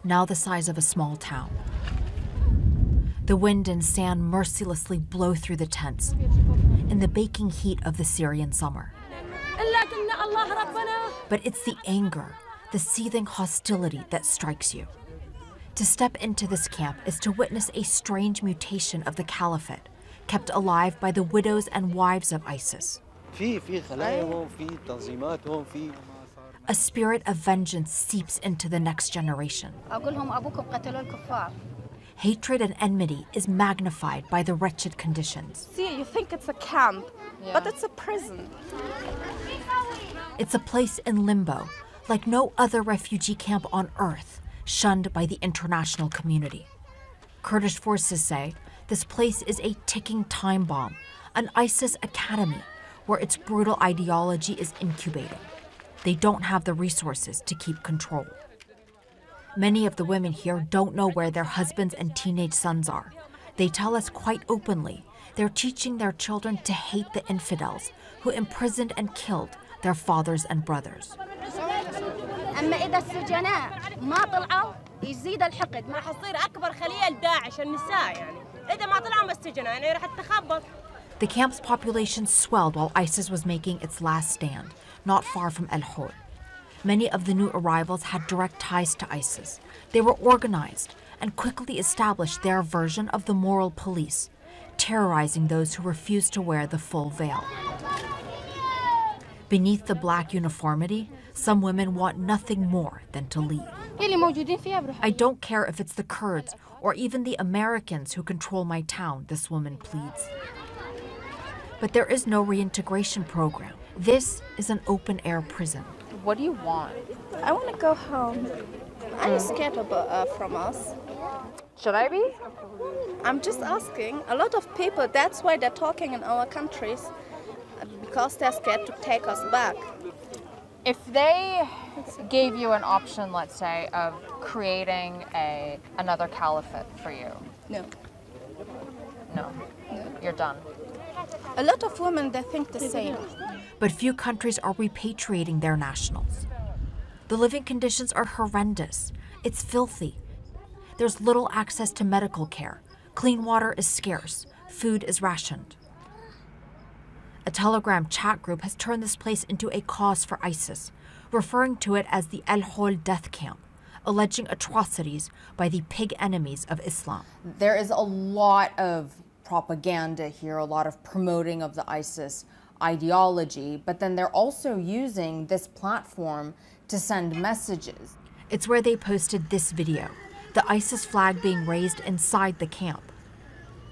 now the size of a small town. The wind and sand mercilessly blow through the tents in the baking heat of the Syrian summer. But it's the anger, the seething hostility that strikes you. To step into this camp is to witness a strange mutation of the caliphate, kept alive by the widows and wives of ISIS. A spirit of vengeance seeps into the next generation. Hatred and enmity is magnified by the wretched conditions. See, you think it's a camp, but it's a prison. It's a place in limbo, like no other refugee camp on earth, shunned by the international community. Kurdish forces say this place is a ticking time bomb, an ISIS academy where its brutal ideology is incubating. They don't have the resources to keep control. Many of the women here don't know where their husbands and teenage sons are. They tell us quite openly they're teaching their children to hate the infidels who imprisoned and killed their fathers and brothers. أما إذا السجناء ما طلعوا يزيد الحقد ما حصير أكبر خلية لداعش النساء يعني إذا ما طلعوا من السجناء يعني راح تخبط. The camp's population swelled while ISIS was making its last stand, not far from El Hol. Many of the new arrivals had direct ties to ISIS. They were organized and quickly established their version of the moral police, terrorizing those who refused to wear the full veil. Beneath the black uniformity, some women want nothing more than to leave. I don't care if it's the Kurds or even the Americans who control my town, this woman pleads. But there is no reintegration program. This is an open-air prison. What do you want? I want to go home. I'm scared from us. Should I be? I'm just asking. A lot of people, that's why they're talking in our countries, because they're scared to take us back. If they gave you an option, let's say, of creating another caliphate for you. No. No. You're done. A lot of women, they think the same. But few countries are repatriating their nationals. The living conditions are horrendous. It's filthy. There's little access to medical care. Clean water is scarce. Food is rationed. A Telegram chat group has turned this place into a cause for ISIS, referring to it as the El Hol death camp, alleging atrocities by the pig enemies of Islam. There is a lot of propaganda here, a lot of promoting of the ISIS ideology, but then they're also using this platform to send messages. It's where they posted this video, the ISIS flag being raised inside the camp.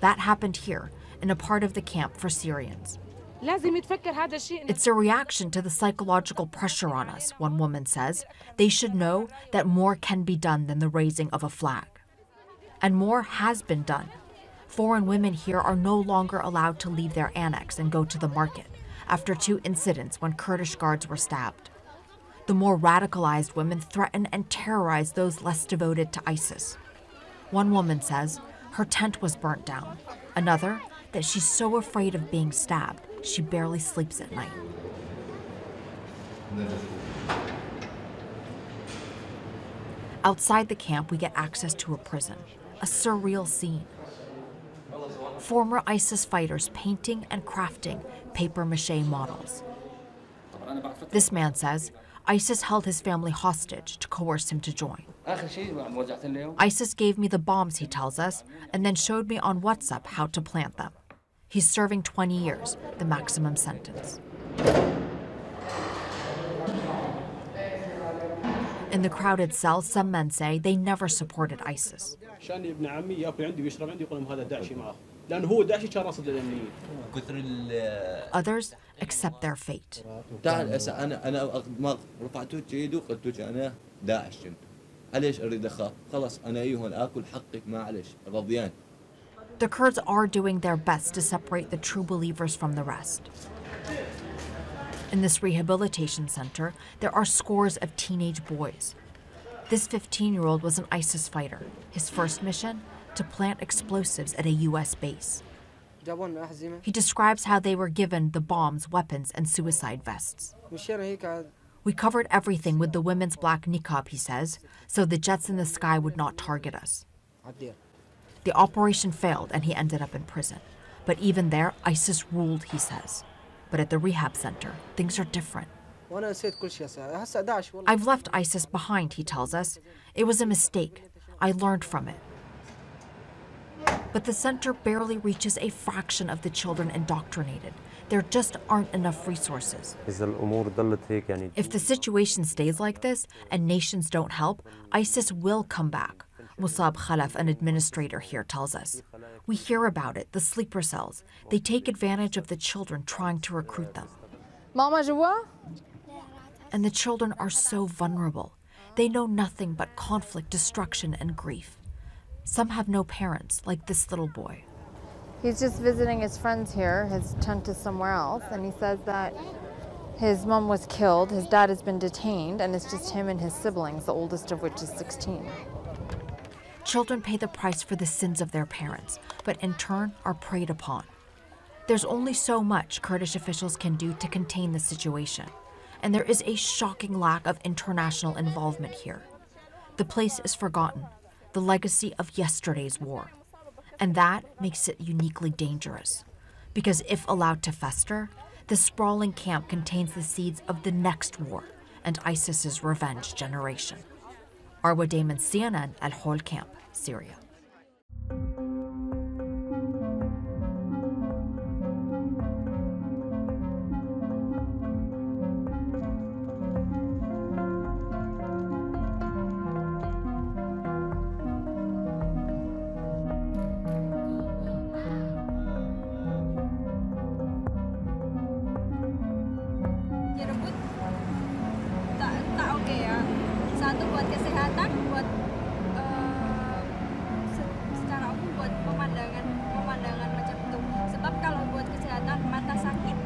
That happened here, in a part of the camp for Syrians. It's a reaction to the psychological pressure on us, one woman says. They should know that more can be done than the raising of a flag. And more has been done. Foreign women here are no longer allowed to leave their annex and go to the market after 2 incidents when Kurdish guards were stabbed. The more radicalized women threaten and terrorize those less devoted to ISIS. One woman says her tent was burnt down. Another, that she's so afraid of being stabbed, she barely sleeps at night. Outside the camp, we get access to a prison, a surreal scene. Former ISIS fighters painting and crafting papier-mâché models. This man says ISIS held his family hostage to coerce him to join. ISIS gave me the bombs, he tells us, and then showed me on WhatsApp how to plant them. He's serving 20 years, the maximum sentence. In the crowded cell, some men say they never supported ISIS. Others accept their fate. The Kurds are doing their best to separate the true believers from the rest. In this rehabilitation center, there are scores of teenage boys. This 15-year-old was an ISIS fighter. His first mission? To plant explosives at a U.S. base. He describes how they were given the bombs, weapons, and suicide vests. We covered everything with the women's black niqab, he says, so the jets in the sky would not target us. The operation failed and he ended up in prison. But even there, ISIS ruled, he says. But at the rehab center, things are different. I've left ISIS behind, he tells us. It was a mistake. I learned from it. But the center barely reaches a fraction of the children indoctrinated. There just aren't enough resources. If the situation stays like this and nations don't help, ISIS will come back. Musab Khalaf, an administrator here, tells us. We hear about it, the sleeper cells. They take advantage of the children trying to recruit them. And the children are so vulnerable. They know nothing but conflict, destruction, and grief. Some have no parents, like this little boy. He's just visiting his friends here. His tent is somewhere else, and he says that his mom was killed, his dad has been detained, and it's just him and his siblings, the oldest of which is 16. Children pay the price for the sins of their parents, but in turn are preyed upon. There's only so much Kurdish officials can do to contain the situation, and there is a shocking lack of international involvement here. The place is forgotten, the legacy of yesterday's war. And that makes it uniquely dangerous, because if allowed to fester, the sprawling camp contains the seeds of the next war and ISIS's revenge generation. Arwa Damon, CNN, Al Hol Camp, Syria. Satu buat kesehatan, buat secara umum buat pemandangan macam itu. Sebab kalau buat kesehatan mata sakit.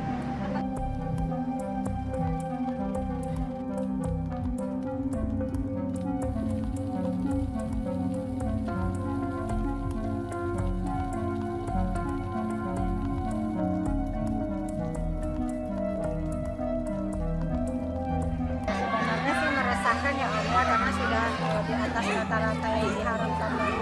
Karena sudah di atas rata-rata yang diharamkan dari